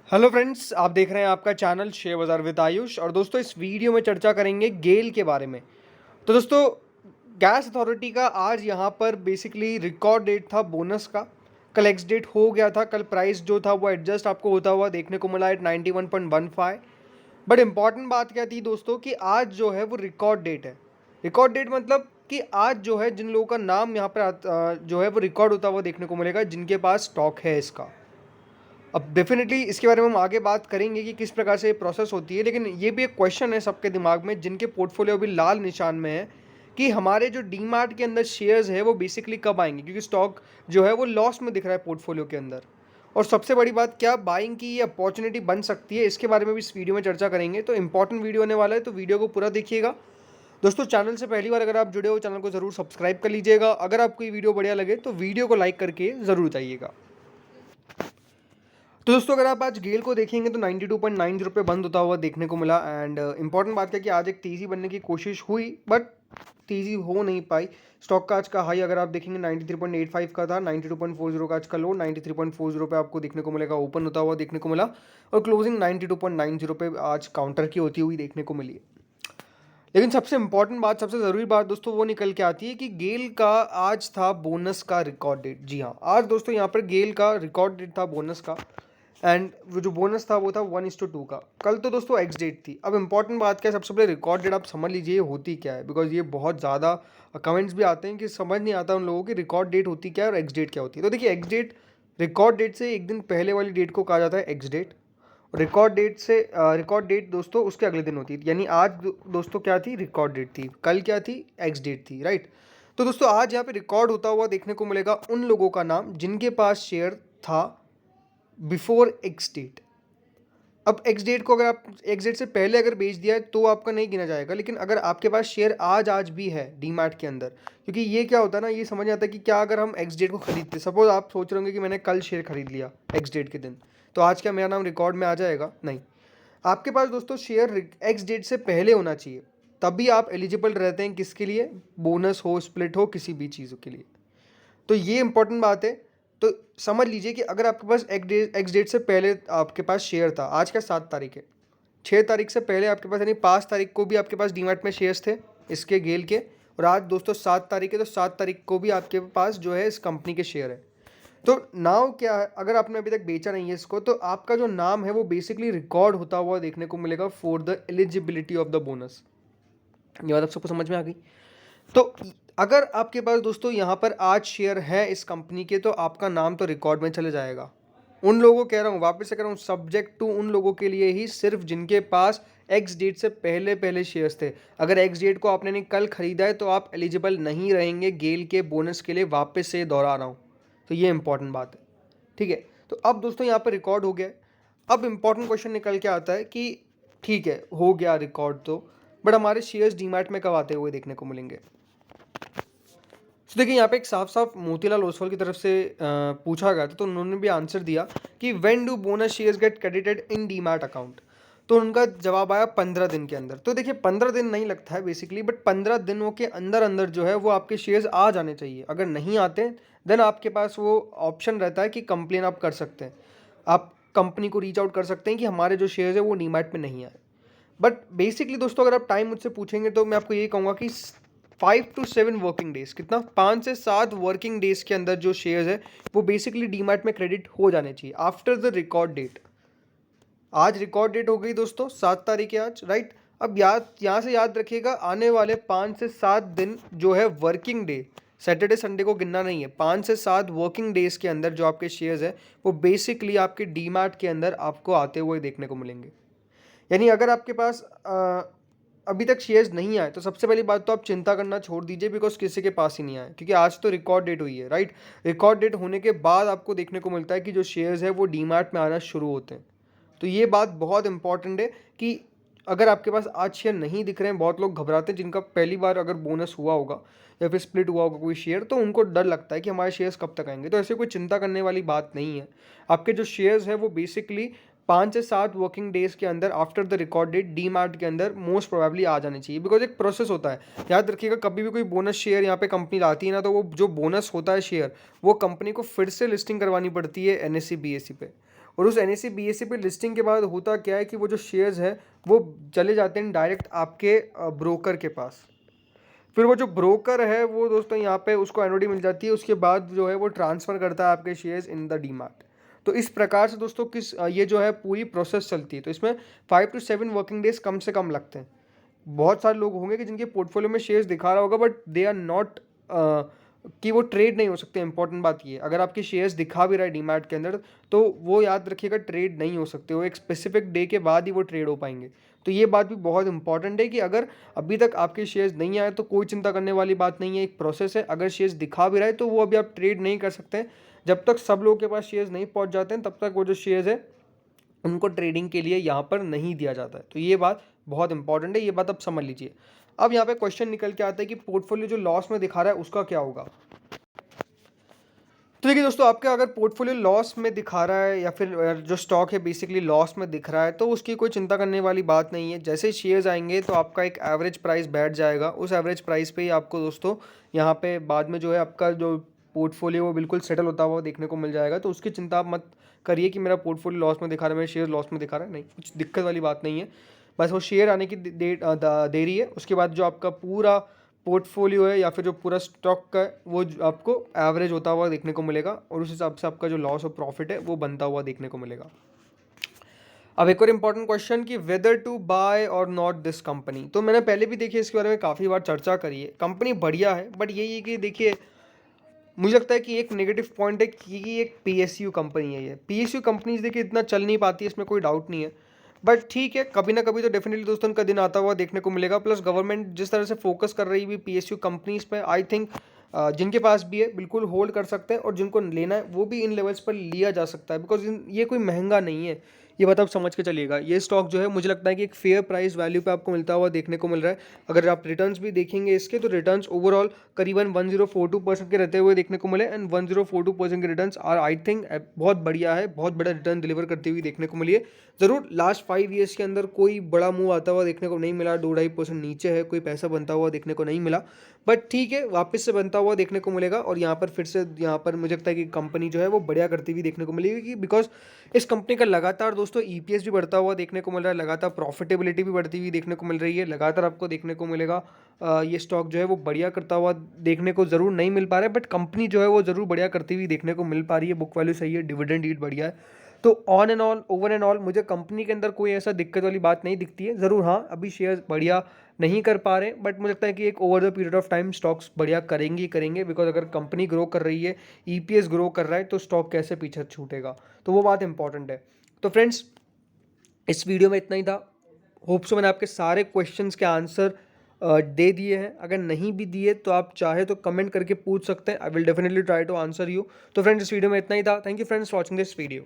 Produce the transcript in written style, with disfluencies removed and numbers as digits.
Hello friends, आप देख रहे हैं आपका चैनल शेयर बाजार विद आयुष। और दोस्तों, इस वीडियो में चर्चा करेंगे गेल के बारे में। तो दोस्तों, गैस अथॉरिटी का आज यहाँ पर बेसिकली रिकॉर्ड डेट था बोनस का। कल एक्स डेट हो गया था। कल प्राइस जो था वो एडजस्ट आपको होता हुआ देखने को मिला एट 91.15। बट इंपॉर्टेंट बात क्या थी दोस्तों कि आज जो है वो रिकॉर्ड डेट है। रिकॉर्ड डेट मतलब कि आज जो है जिन लोगों का नाम यहाँ पर जो है वो रिकॉर्ड होता हुआ देखने को मिलेगा, जिनके पास स्टॉक है इसका। अब डेफिनेटली इसके बारे में हम आगे बात करेंगे कि किस प्रकार से ये प्रोसेस होती है, लेकिन ये भी एक क्वेश्चन है सबके दिमाग में जिनके पोर्टफोलियो अभी लाल निशान में है कि हमारे जो डीमार्ट के अंदर शेयर्स है वो बेसिकली कब आएंगे, क्योंकि स्टॉक जो है वो लॉस में दिख रहा है पोर्टफोलियो के अंदर। और सबसे बड़ी बात, क्या बाइंग की ये अपॉर्चुनिटी बन सकती है, इसके बारे में भी इस वीडियो में चर्चा करेंगे। तो इंपॉर्टेंट वीडियो होने वाला है, तो वीडियो को पूरा देखिएगा। दोस्तों, चैनल से पहली बार अगर आप जुड़े हो, चैनल को ज़रूर सब्सक्राइब कर लीजिएगा। अगर आपको ये वीडियो बढ़िया लगे तो वीडियो को लाइक करके ज़रूर जाइएगा। तो दोस्तों, अगर आप आज गेल को देखेंगे तो 92.90 पे बंद होता हुआ देखने को मिला। एंड इंपॉर्टेंट बात क्या कि आज एक तेज़ी बनने की कोशिश हुई, बट तेज़ी हो नहीं पाई। स्टॉक का आज का हाई अगर आप देखेंगे 93.85 का था, 92.40 का आज का लो 93.40 पे आपको देखने को मिलेगा, ओपन होता हुआ देखने को मिला। और क्लोजिंग 92.90 पे आज काउंटर की होती हुई देखने को मिली। लेकिन सबसे इंपॉर्टेंट बात, सबसे ज़रूरी बात दोस्तों वो निकल के आती है कि गेल का आज था बोनस का रिकॉर्ड डेट। जी हाँ, आज दोस्तों यहाँ पर गेल का रिकॉर्ड डेट था बोनस का। एंड वो जो बोनस था वो था 1:2 का। कल तो दोस्तों एक्स डेट थी। अब इंपॉर्टेंट बात क्या है, सबसे पहले रिकॉर्ड डेट आप समझ लीजिए होती क्या है, बिकॉज ये बहुत ज़्यादा कमेंट्स भी आते हैं कि समझ नहीं आता उन लोगों की रिकॉर्ड डेट होती क्या है और एक्स डेट क्या होती है। तो देखिए, एक्स डेट रिकॉर्ड डेट से एक दिन पहले वाली डेट को कहा जाता है एक्स डेट। रिकॉर्ड डेट से रिकॉर्ड डेट दोस्तों उसके अगले दिन होती है। यानी आज दोस्तों क्या थी, रिकॉर्ड डेट थी। कल क्या थी, एक्स डेट थी, राइट। तो दोस्तों, आज यहाँ पे रिकॉर्ड होता हुआ देखने को मिलेगा उन लोगों का नाम जिनके पास शेयर था बिफोर एक्स डेट। अब एक्स डेट को अगर आप एक्स डेट से पहले अगर बेच दिया है तो आपका नहीं गिना जाएगा, लेकिन अगर आपके पास शेयर आज भी है डीमैट के अंदर, क्योंकि ये क्या होता है ना, ये समझ आता है कि क्या अगर हम एक्स डेट को खरीदते, सपोज आप सोच रहे होंगे कि मैंने कल शेयर खरीद लिया एक्स डेट के दिन, तो आज क्या मेरा नाम रिकॉर्ड में आ जाएगा? नहीं। आपके पास दोस्तों शेयर एक्स डेट से पहले होना चाहिए, तभी आप एलिजिबल रहते हैं किसके लिए, बोनस हो, स्प्लिट हो, किसी भी चीज़ों के लिए। तो ये इंपॉर्टेंट बात है। तो समझ लीजिए कि अगर आपके पास एक्स डेट से पहले आपके पास शेयर था, आज का 7 तारीख है, 6 तारीख से पहले आपके पास यानी 5 तारीख को भी आपके पास डीमैट में शेयर्स थे इसके गेल के, और आज दोस्तों 7 तारीख है, तो 7 तारीख को भी आपके पास जो है इस कंपनी के शेयर है। तो नाउ क्या है, अगर आपने अभी तक बेचा नहीं है इसको, तो आपका जो नाम है वो बेसिकली रिकॉर्ड होता हुआ देखने को मिलेगा for the eligibility of the bonus. ये बात आप सबको समझ में आ गई? तो अगर आपके पास दोस्तों यहाँ पर आज शेयर है इस कंपनी के, तो आपका नाम तो रिकॉर्ड में चले जाएगा। उन लोगों को कह रहा हूँ, वापस से कह रहा हूँ, सब्जेक्ट टू उन लोगों के लिए ही, सिर्फ जिनके पास एक्स डेट से पहले पहले शेयर्स थे। अगर एक्स डेट को आपने नहीं कल खरीदा है तो आप एलिजिबल नहीं रहेंगे गेल के बोनस के लिए। वापस से दोहरा रहा हूँ, तो ये इंपॉर्टेंट बात है, ठीक है। तो अब दोस्तों यहाँ पर रिकॉर्ड हो गया है। अब इंपॉर्टेंट क्वेश्चन निकल के आता है कि ठीक है, हो गया रिकॉर्ड तो, बट हमारे शेयर्स डीमैट में कब आते हुए देखने को मिलेंगे? तो देखिए, यहाँ पे एक साफ साफ मोतीलाल ओसवाल की तरफ से पूछा गया था, तो उन्होंने भी आंसर दिया कि when do bonus shares get credited in demat account. तो उनका जवाब आया 15 दिन के अंदर। तो देखिए, 15 दिन नहीं लगता है बेसिकली, बट 15 दिनों के अंदर अंदर जो है वो आपके शेयर्स आ जाने चाहिए। अगर नहीं आते देन आपके पास वो ऑप्शन रहता है कि कंप्लेन आप कर सकते हैं। आप कंपनी को रीच आउट कर सकते हैं कि हमारे जो शेयर्स है वो डीमैट में नहीं आए। बट बेसिकली दोस्तों, अगर आप टाइम मुझसे पूछेंगे तो मैं आपको ये कहूँगा कि 5 to 7 वर्किंग डेज, कितना, 5 से 7 वर्किंग डेज के अंदर जो शेयर्स है वो बेसिकली डीमैट में क्रेडिट हो जाने चाहिए आफ्टर द रिकॉर्ड डेट। आज रिकॉर्ड डेट हो गई दोस्तों, 7 तारीख है आज, राइट। अब यहाँ से याद रखिएगा, आने वाले 5 से 7 दिन जो है वर्किंग डे, सैटरडे संडे को गिनना नहीं है, 5 से 7 वर्किंग डेज के अंदर जो आपके शेयर्स है वो बेसिकली आपके डीमैट के अंदर आपको आते हुए देखने को मिलेंगे। यानी अगर आपके पास अभी तक शेयर्स नहीं आए तो सबसे पहली बात तो आप चिंता करना छोड़ दीजिए, बिकॉज किसी के पास ही नहीं आए, क्योंकि आज तो रिकॉर्ड डेट हुई है, राइट। रिकॉर्ड डेट होने के बाद आपको देखने को मिलता है कि जो शेयर्स है वो डीमैट में आना शुरू होते हैं। तो ये बात बहुत इंपॉर्टेंट है कि अगर आपके पास आज शेयर नहीं दिख रहे हैं, बहुत लोग घबराते हैं जिनका पहली बार अगर बोनस हुआ होगा या फिर स्प्लिट हुआ होगा कोई शेयर, तो उनको डर लगता है कि हमारे शेयर्स कब तक आएंगे। तो ऐसे कोई चिंता करने वाली बात नहीं है। आपके जो शेयर्स है वो बेसिकली 5 से 7 वर्किंग डेज के अंदर after the record date demat के अंदर मोस्ट प्रोबेबली आ जाने चाहिए, बिकॉज एक प्रोसेस होता है। याद रखिएगा, कभी भी कोई बोनस शेयर यहाँ पे कंपनी लाती है ना, तो वो जो बोनस होता है शेयर, वो कंपनी को फिर से लिस्टिंग करवानी पड़ती है NSE BSE पे। और उस NSE BSE पे लिस्टिंग के बाद होता क्या है कि वो जो शेयर्स है वो चले जाते हैं डायरेक्ट आपके ब्रोकर के पास। फिर वो जो ब्रोकर है वो दोस्तों यहाँ पे उसको एनओडी मिल जाती है, उसके बाद जो है वो ट्रांसफ़र करता है आपके शेयर्स इन द डीमैट। तो इस प्रकार से दोस्तों ये जो है पूरी प्रोसेस चलती है। तो इसमें 5 to 7 वर्किंग डेज कम से कम लगते हैं। बहुत सारे लोग होंगे कि जिनके पोर्टफोलियो में शेयर्स दिखा रहा होगा बट दे आर नॉट कि वो ट्रेड नहीं हो सकते। इंपॉर्टेंट बात ये, अगर आपके शेयर्स दिखा भी रहा है डीमैट के अंदर तो वो याद रखिएगा ट्रेड नहीं हो सकते, वो एक स्पेसिफिक डे के बाद ही वो ट्रेड हो पाएंगे। तो ये बात भी बहुत इंपॉर्टेंट है कि अगर अभी तक आपके शेयर्स नहीं आए तो कोई चिंता करने वाली बात नहीं है, एक प्रोसेस है। अगर शेयर्स दिखा भी रहा है तो वो अभी आप ट्रेड नहीं कर सकते। जब तक सब लोगों के पास शेयर्स नहीं पहुंच जाते हैं तब तक वो जो शेयर्स है उनको ट्रेडिंग के लिए यहाँ पर नहीं दिया जाता है। तो ये बात बहुत इंपॉर्टेंट है, ये बात आप समझ लीजिए। अब यहाँ पे क्वेश्चन निकल के आता है कि पोर्टफोलियो जो लॉस में दिखा रहा है उसका क्या होगा। तो देखिए दोस्तों, आपका अगर पोर्टफोलियो लॉस में दिखा रहा है या फिर जो स्टॉक है बेसिकली लॉस में दिख रहा है तो उसकी कोई चिंता करने वाली बात नहीं है। जैसे शेयर्स आएंगे तो आपका एक एवरेज प्राइस बैठ जाएगा, उस एवरेज प्राइस पे ही आपको दोस्तों यहाँ पे बाद में जो है आपका जो पोर्टफोलियो वो बिल्कुल सेटल होता हुआ देखने को मिल जाएगा। तो उसकी चिंता आप मत करिए कि मेरा पोर्टफोलियो लॉस में दिखा रहा है, मेरे शेयर लॉस में दिखा रहा है, नहीं, कुछ दिक्कत वाली बात नहीं है। बस वो शेयर आने की देरी है, उसके बाद जो आपका पूरा पोर्टफोलियो है या फिर जो पूरा स्टॉक का है वो आपको एवरेज होता हुआ देखने को मिलेगा और उस हिसाब से आपका जो लॉस और प्रॉफिट है वो बनता हुआ देखने को मिलेगा। अब एक और इम्पॉर्टेंट क्वेश्चन कि वेदर टू बाय और नॉट दिस कंपनी। तो मैंने पहले भी देखिए इसके बारे में काफ़ी बार चर्चा करी है। कंपनी बढ़िया है बट यही है कि देखिए मुझे लगता है कि एक नेगेटिव पॉइंट है कि एक PSU कंपनी है। ये PSU कंपनीज देखिए इतना चल नहीं पाती है, इसमें कोई डाउट नहीं है। बट ठीक है, कभी ना कभी तो डेफिनेटली दोस्तों उनका दिन आता हुआ देखने को मिलेगा। प्लस गवर्नमेंट जिस तरह से फोकस कर रही है PSU कंपनीज पे, आई थिंक जिनके पास भी है बिल्कुल होल्ड कर सकते हैं और जिनको लेना है वो भी इन लेवल्स पर लिया जा सकता है। बिकॉज ये कोई महंगा नहीं है, ये बात आप समझ के चलिएगा। ये स्टॉक जो है मुझे लगता है कि एक फेयर प्राइस वैल्यू पे आपको मिलता हुआ देखने को मिल रहा है। अगर आप रिटर्न्स भी देखेंगे इसके तो रिटर्न्स ओवरऑल करीबन 1042% के रहते हुए देखने को मिले एंड 1042% के रिटर्न्स आर आई थिंक बहुत बढ़िया है, बहुत बड़ा रिटर्न डिलीवर करती हुई देखने को मिली है। ज़रूर लास्ट 5 ईयर्स के अंदर कोई बड़ा मूव आता हुआ देखने को नहीं मिला, 2-2.5% नीचे है, कोई पैसा बनता हुआ देखने को नहीं मिला। बट ठीक है, वापस से बनता हुआ देखने को मिलेगा और यहाँ पर फिर से यहाँ पर मुझे लगता है कि कंपनी जो है वो बढ़िया करती हुई देखने को मिलेगी। बिकॉज इस कंपनी का लगातार दोस्तों EPS भी बढ़ता हुआ देखने को मिल रहा है, लगातार प्रॉफिटेबिलिटी भी बढ़ती हुई देखने को मिल रही है, लगातार आपको देखने को मिलेगा। ये स्टॉक जो है वो बढ़िया करता हुआ देखने को ज़रूर नहीं मिल पा रहा है बट कंपनी जो है वो ज़रूर बढ़िया करती हुई देखने को मिल पा रही है। बुक वैल्यू सही है, डिविडेंड यील्ड बढ़िया है। तो on and all, over and all मुझे कंपनी के अंदर कोई ऐसा दिक्कत वाली बात नहीं दिखती है। ज़रूर हाँ, अभी शेयर्स बढ़िया नहीं कर पा रहे बट मुझे लगता है कि एक over the period of time stocks बढ़िया करेंगे ही करेंगे। बिकॉज अगर कंपनी ग्रो कर रही है, EPS ग्रो कर रहा है तो स्टॉक कैसे पीछे छूटेगा, तो वो बात इंपॉर्टेंट है। तो फ्रेंड्स, इस वीडियो में इतना ही था। होप सो मैंने आपके सारे क्वेश्चंस के आंसर दे दिए हैं। अगर नहीं भी दिए तो आप चाहे तो कमेंट करके पूछ सकते हैं, I will definitely try to answer you. तो फ्रेंड्स, इस वीडियो में इतना ही था। Thank you friends for watching this video.